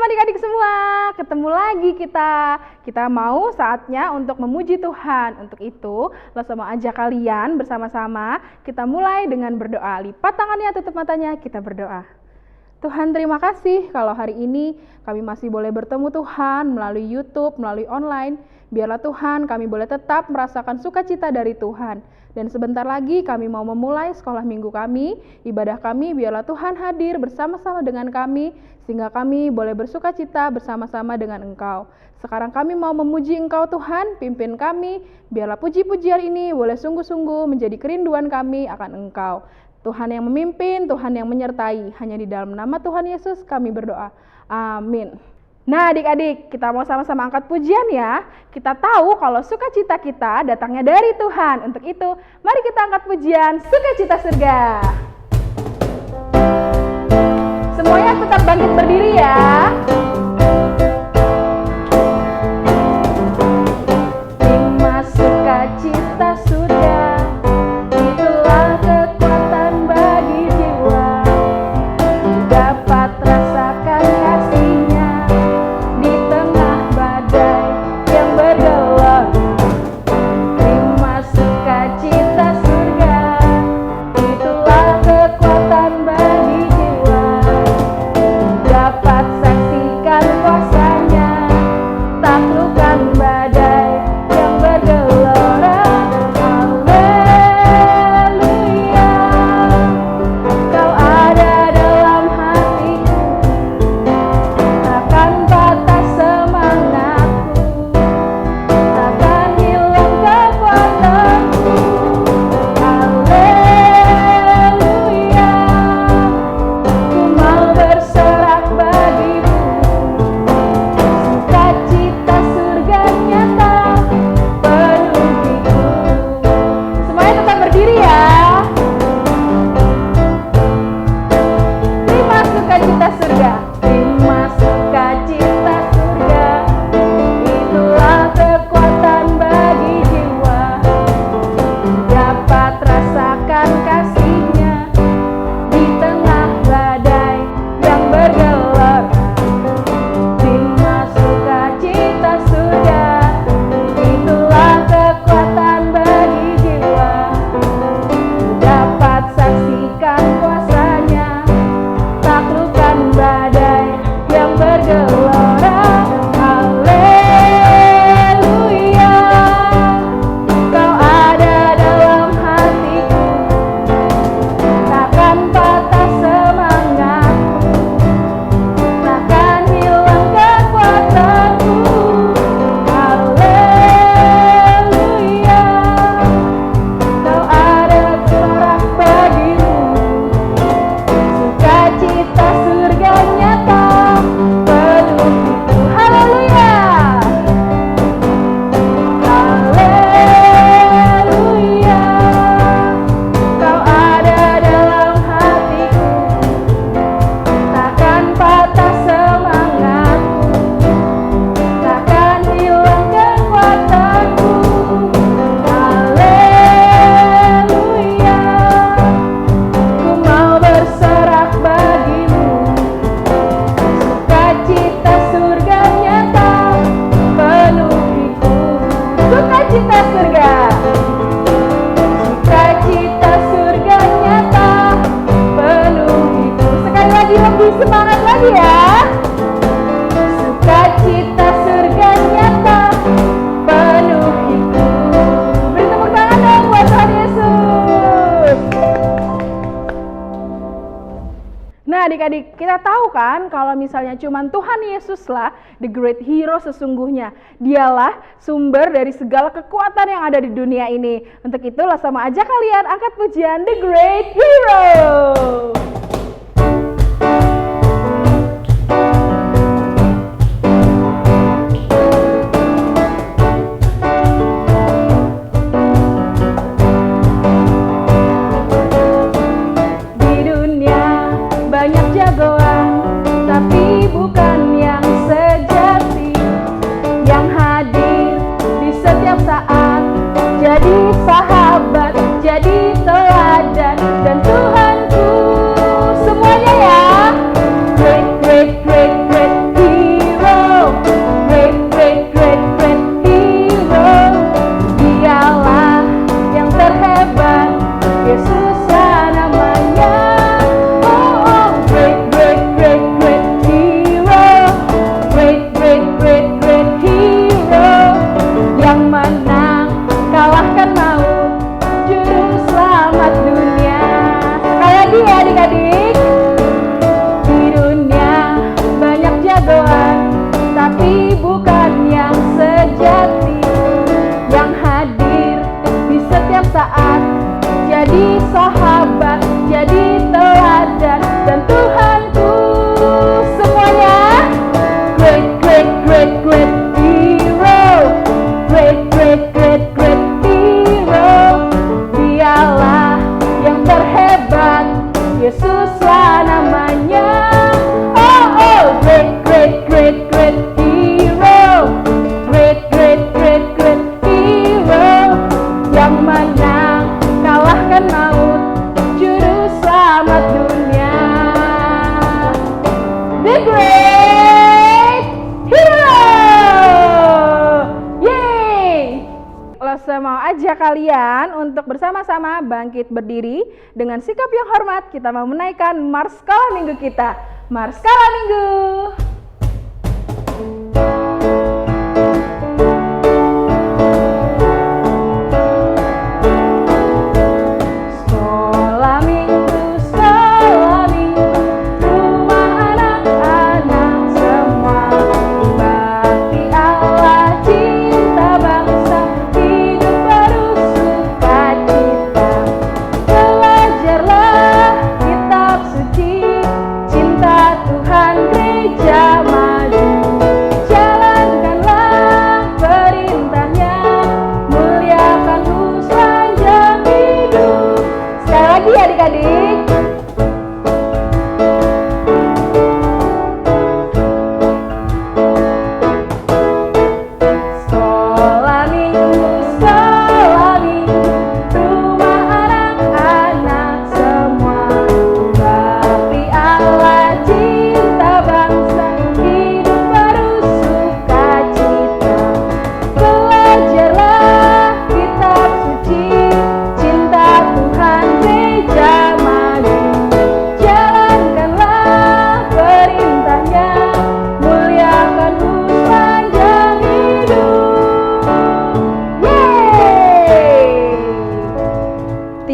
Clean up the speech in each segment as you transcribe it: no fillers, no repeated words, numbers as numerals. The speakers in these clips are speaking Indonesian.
adik-adik semua, ketemu lagi kita. Kita mau saatnya untuk memuji Tuhan. Untuk itu, Lasa mau ajak kalian bersama-sama kita mulai dengan berdoa. Lipat tangannya, tutup matanya, kita berdoa. Tuhan, terima kasih kalau hari ini kami masih boleh bertemu Tuhan melalui YouTube, melalui online. Biarlah Tuhan kami boleh tetap merasakan sukacita dari Tuhan. Dan sebentar lagi kami mau memulai sekolah minggu kami, ibadah kami, biarlah Tuhan hadir bersama-sama dengan kami, sehingga kami boleh bersukacita bersama-sama dengan Engkau. Sekarang kami mau memuji Engkau Tuhan, pimpin kami, biarlah puji-pujian ini boleh sungguh-sungguh menjadi kerinduan kami akan Engkau. Tuhan yang memimpin, Tuhan yang menyertai, hanya di dalam nama Tuhan Yesus kami berdoa. Amin. Nah adik-adik, kita mau sama-sama angkat pujian ya. Kita tahu kalau sukacita kita datangnya dari Tuhan. Untuk itu, mari kita angkat pujian Sukacita Surga. Semuanya tetap bangkit berdiri ya. Terima sukacita surga, itulah kekuatan bagi jiwa. Dapat rasakan kasih-Nya di tengah badai yang bergelap. Terima sukacita surga, itulah kekuatan bagi jiwa. Dapat saksikan kuasa-Nya, taklukkan badai yang bergelora. Haleluya, Kau ada dalam hatiku, takkan patah semangatku, takkan hilang kekuatanku. Haleluya, ku mau berserah bagimu. Sukacita surga nyata penuhiku. Semuanya tetap berdiri ya. Terima sukacita surga, terima sukacita surga, itulah kekuatan bagi jiwa. Dapat rasakan kasih-Nya di tengah badai yang bergelap. Terima sukacita surga, itulah kekuatan bagi jiwa. Dapat saksikan kuasa-Nya, taklukkan badai yang bergelora. Haleluya, Kau ada dalam hatiku, takkan patah semangatku, takkan hilang kekuatanku. Haleluya, Kau ada berserah bagimu. Sukacita surga nyata penuhiku. Haleluya, haleluya, Kau ada dalam hatiku, takkan patah semangatku, takkan hilang kekuatanku. Haleluya, ku mau berserah bagimu. Sukacita surga nyata penuhiku. Sukacita surga, sukacita surga nyata penuhiku. Sekali lagi, lebih semangat lagi ya. Sukacita surga nyata penuhiku. Beri tepuk tangan dong buat Tuhan Yesus. Nah adik-adik, kita tahu kan kalau misalnya cuman Tuhan Yesuslah the great hero sesungguhnya. Dialah sumber dari segala kekuatan yang ada di dunia ini. Untuk itu sama aja kalian angkat pujian the great hero. Di dunia banyak jagoan, tapi bukan yang sejati, yang hadir di setiap saat, jadi sahabat, jadi teladan, dan Tuhanku ajak kalian untuk bersama-sama bangkit berdiri dengan sikap yang hormat. Kita mau menaikkan Mars Sekolah Minggu kita. Mars Sekolah Minggu.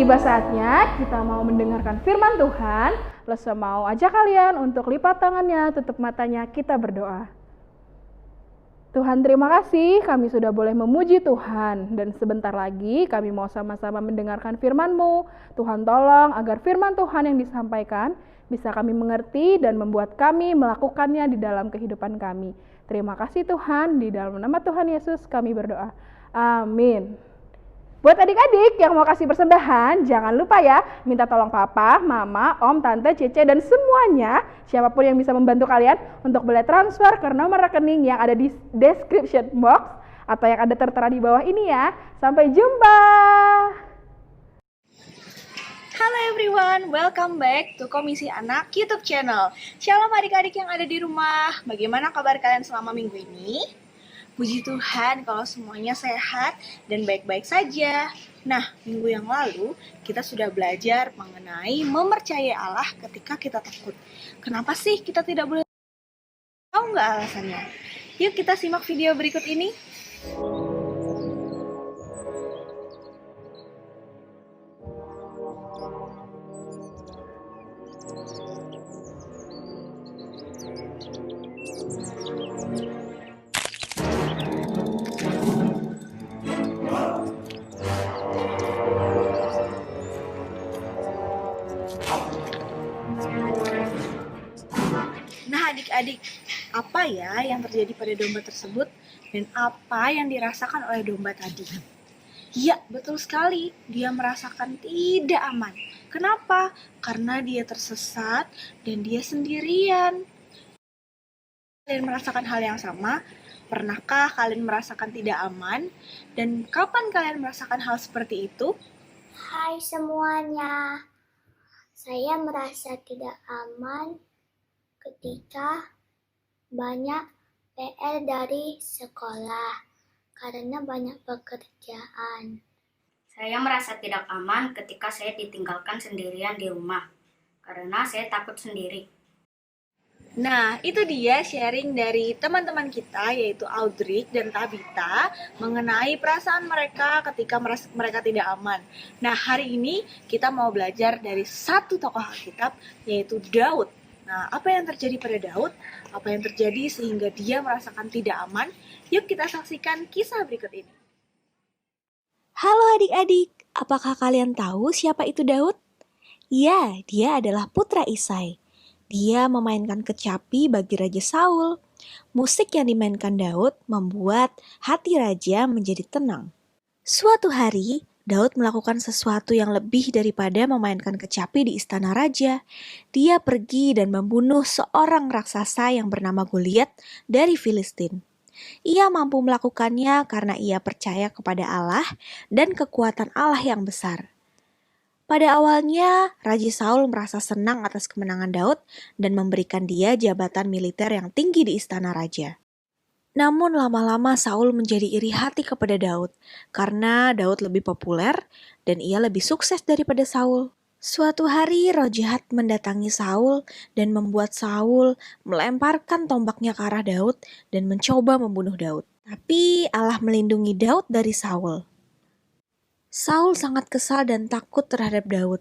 Tiba saatnya kita mau mendengarkan firman Tuhan. Lesa mau ajak kalian untuk lipat tangannya, tutup matanya, kita berdoa. Tuhan, terima kasih kami sudah boleh memuji Tuhan. Dan sebentar lagi kami mau sama-sama mendengarkan firman-Mu. Tuhan tolong agar firman Tuhan yang disampaikan bisa kami mengerti dan membuat kami melakukannya di dalam kehidupan kami. Terima kasih Tuhan, di dalam nama Tuhan Yesus kami berdoa. Amin. Buat adik-adik yang mau kasih persembahan, jangan lupa ya, minta tolong papa, mama, om, tante, cece, dan semuanya, siapapun yang bisa membantu kalian untuk boleh transfer ke nomor rekening yang ada di description box atau yang ada tertera di bawah ini ya. Sampai jumpa! Halo everyone, welcome back to Komisi Anak YouTube channel. Shalom adik-adik yang ada di rumah, bagaimana kabar kalian selama minggu ini? Puji Tuhan kalau semuanya sehat dan baik-baik saja. Nah, minggu yang lalu kita sudah belajar mengenai mempercayai Allah ketika kita takut. Kenapa sih kita tidak boleh tahu nggak alasannya? Yuk kita simak video berikut ini. Nah adik-adik, apa ya yang terjadi pada domba tersebut dan apa yang dirasakan oleh domba tadi? Ya, betul sekali, dia merasakan tidak aman. Kenapa? Karena dia tersesat dan dia sendirian. Kalian merasakan hal yang sama? Pernahkah kalian merasakan tidak aman? Dan kapan kalian merasakan hal seperti itu? Hai semuanya, saya merasa tidak aman ketika banyak PR dari sekolah karena banyak pekerjaan. Saya merasa tidak aman ketika saya ditinggalkan sendirian di rumah karena saya takut sendiri. Nah, itu dia sharing dari teman-teman kita yaitu Audrey dan Tabita mengenai perasaan mereka ketika mereka tidak aman. Nah, hari ini kita mau belajar dari satu tokoh Alkitab yaitu Daud. Nah, apa yang terjadi pada Daud? Apa yang terjadi sehingga dia merasakan tidak aman? Yuk kita saksikan kisah berikut ini. Halo adik-adik, apakah kalian tahu siapa itu Daud? Ya, dia adalah putra Isai. Dia memainkan kecapi bagi Raja Saul. Musik yang dimainkan Daud membuat hati raja menjadi tenang. Suatu hari, Daud melakukan sesuatu yang lebih daripada memainkan kecapi di istana raja. Dia pergi dan membunuh seorang raksasa yang bernama Goliat dari Filistin. Ia mampu melakukannya karena ia percaya kepada Allah dan kekuatan Allah yang besar. Pada awalnya, Raja Saul merasa senang atas kemenangan Daud dan memberikan dia jabatan militer yang tinggi di istana raja. Namun lama-lama Saul menjadi iri hati kepada Daud, karena Daud lebih populer dan ia lebih sukses daripada Saul. Suatu hari roh jahat mendatangi Saul dan membuat Saul melemparkan tombaknya ke arah Daud dan mencoba membunuh Daud. Tapi Allah melindungi Daud dari Saul. Saul sangat kesal dan takut terhadap Daud.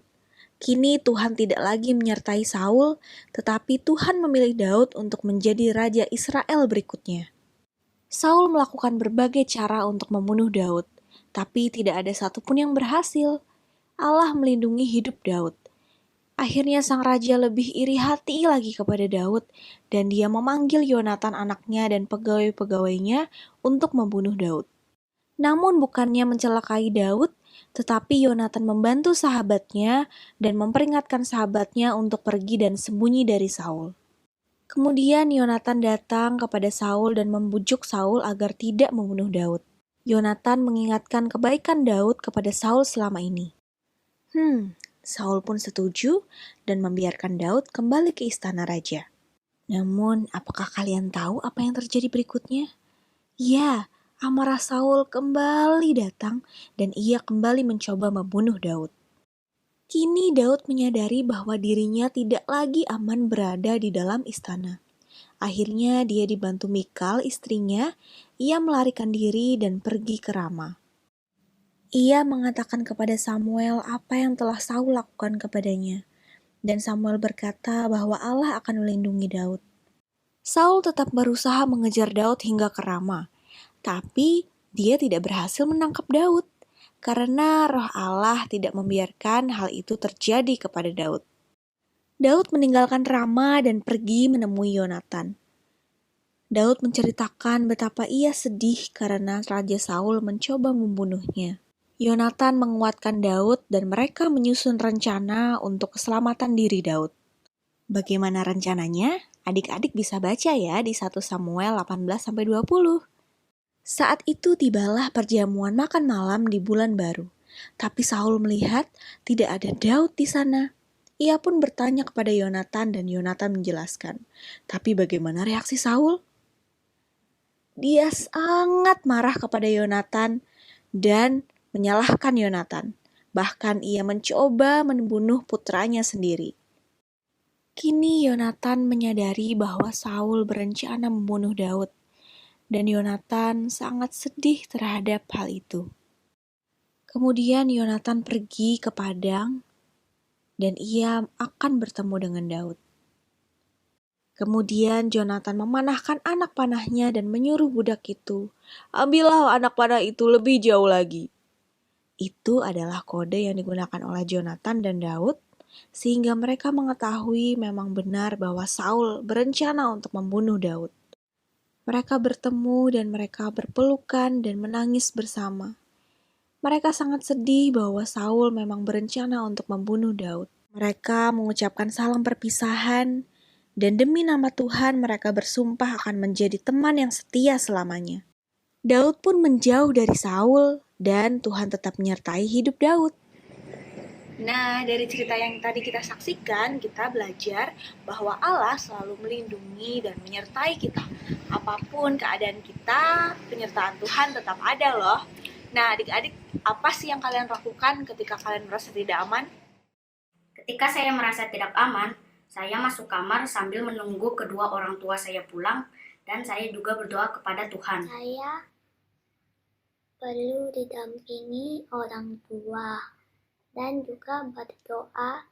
Kini Tuhan tidak lagi menyertai Saul, tetapi Tuhan memilih Daud untuk menjadi raja Israel berikutnya. Saul melakukan berbagai cara untuk membunuh Daud, tapi tidak ada satupun yang berhasil. Allah melindungi hidup Daud. Akhirnya sang raja lebih iri hati lagi kepada Daud, dan dia memanggil Yonatan anaknya dan pegawai-pegawainya untuk membunuh Daud. Namun bukannya mencelakai Daud, tetapi Yonatan membantu sahabatnya dan memperingatkan sahabatnya untuk pergi dan sembunyi dari Saul. Kemudian Yonatan datang kepada Saul dan membujuk Saul agar tidak membunuh Daud. Yonatan mengingatkan kebaikan Daud kepada Saul selama ini. Saul pun setuju dan membiarkan Daud kembali ke istana raja. Namun, apakah kalian tahu apa yang terjadi berikutnya? Ya, amarah Saul kembali datang dan ia kembali mencoba membunuh Daud. Kini Daud menyadari bahwa dirinya tidak lagi aman berada di dalam istana. Akhirnya dia dibantu Mikal, istrinya. Ia melarikan diri dan pergi ke Rama. Ia mengatakan kepada Samuel apa yang telah Saul lakukan kepadanya. Dan Samuel berkata bahwa Allah akan melindungi Daud. Saul tetap berusaha mengejar Daud hingga ke Rama. Tapi dia tidak berhasil menangkap Daud. Karena roh Allah tidak membiarkan hal itu terjadi kepada Daud. Daud meninggalkan Rama dan pergi menemui Yonatan. Daud menceritakan betapa ia sedih karena Raja Saul mencoba membunuhnya. Yonatan menguatkan Daud dan mereka menyusun rencana untuk keselamatan diri Daud. Bagaimana rencananya? Adik-adik bisa baca ya di 1 Samuel 18-20. Saat itu tibalah perjamuan makan malam di bulan baru. Tapi Saul melihat tidak ada Daud di sana. Ia pun bertanya kepada Yonatan dan Yonatan menjelaskan. Tapi bagaimana reaksi Saul? Dia sangat marah kepada Yonatan dan menyalahkan Yonatan. Bahkan ia mencoba membunuh putranya sendiri. Kini Yonatan menyadari bahwa Saul berencana membunuh Daud. Dan Yonatan sangat sedih terhadap hal itu. Kemudian Yonatan pergi ke padang dan ia akan bertemu dengan Daud. Kemudian Yonatan memanahkan anak panahnya dan menyuruh budak itu, "Ambillah anak panah itu lebih jauh lagi." Itu adalah kode yang digunakan oleh Yonatan dan Daud, sehingga mereka mengetahui memang benar bahwa Saul berencana untuk membunuh Daud. Mereka bertemu dan mereka berpelukan dan menangis bersama. Mereka sangat sedih bahwa Saul memang berencana untuk membunuh Daud. Mereka mengucapkan salam perpisahan dan demi nama Tuhan mereka bersumpah akan menjadi teman yang setia selamanya. Daud pun menjauh dari Saul dan Tuhan tetap menyertai hidup Daud. Nah, dari cerita yang tadi kita saksikan, kita belajar bahwa Allah selalu melindungi dan menyertai kita. Apapun keadaan kita, penyertaan Tuhan tetap ada loh. Nah, adik-adik, apa sih yang kalian lakukan ketika kalian merasa tidak aman? Ketika saya merasa tidak aman, saya masuk kamar sambil menunggu kedua orang tua saya pulang dan saya juga berdoa kepada Tuhan. Saya perlu didampingi orang tua dan juga berdoa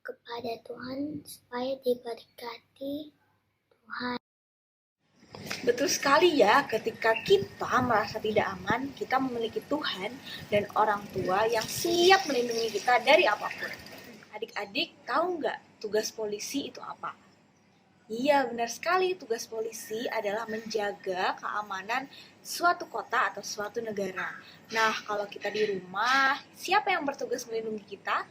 kepada Tuhan supaya diberkati Tuhan. Betul sekali ya, ketika kita merasa tidak aman, kita memiliki Tuhan dan orang tua yang siap melindungi kita dari apapun. Adik-adik, tahu nggak tugas polisi itu apa? Iya, benar sekali. Tugas polisi adalah menjaga keamanan suatu kota atau suatu negara. Nah, kalau kita di rumah, siapa yang bertugas melindungi kita?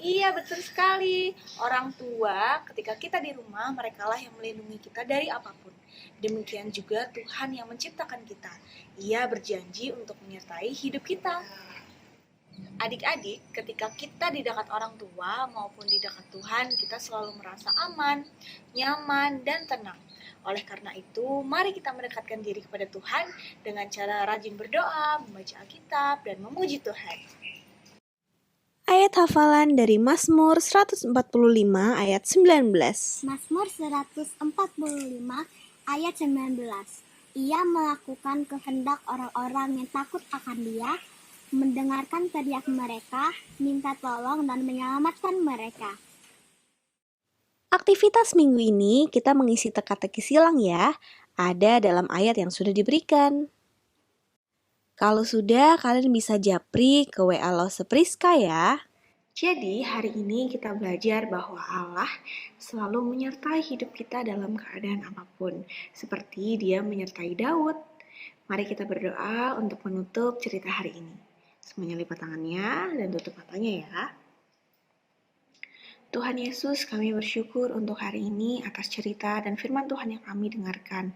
Iya, betul sekali. Orang tua, ketika kita di rumah, merekalah yang melindungi kita dari apapun. Demikian juga Tuhan yang menciptakan kita. Ia berjanji untuk menyertai hidup kita. Adik-adik, ketika kita di dekat orang tua maupun di dekat Tuhan, kita selalu merasa aman, nyaman, dan tenang. Oleh karena itu, mari kita mendekatkan diri kepada Tuhan dengan cara rajin berdoa, membaca Alkitab, dan memuji Tuhan. Ayat hafalan dari Mazmur 145 ayat 19. Mazmur 145 ayat 19. Ia melakukan kehendak orang-orang yang takut akan Dia, mendengarkan teriak mereka, minta tolong dan menyelamatkan mereka. Aktivitas minggu ini kita mengisi teka-teki silang ya, ada dalam ayat yang sudah diberikan. Kalau sudah, kalian bisa japri ke WA Lause Priska ya. Jadi, hari ini kita belajar bahwa Allah selalu menyertai hidup kita dalam keadaan apapun, seperti Dia menyertai Daud. Mari kita berdoa untuk menutup cerita hari ini. Semuanya lipat tangannya dan tutup matanya ya. Tuhan Yesus, kami bersyukur untuk hari ini atas cerita dan firman Tuhan yang kami dengarkan.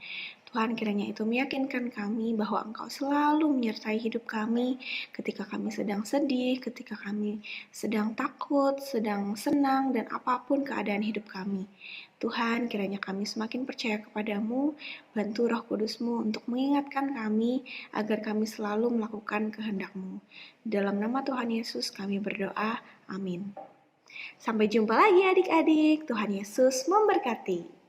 Tuhan, kiranya itu meyakinkan kami bahwa Engkau selalu menyertai hidup kami ketika kami sedang sedih, ketika kami sedang takut, sedang senang, dan apapun keadaan hidup kami. Tuhan, kiranya kami semakin percaya kepadamu, bantu Roh Kudus-Mu untuk mengingatkan kami agar kami selalu melakukan kehendak-Mu. Dalam nama Tuhan Yesus kami berdoa, amin. Sampai jumpa lagi adik-adik, Tuhan Yesus memberkati.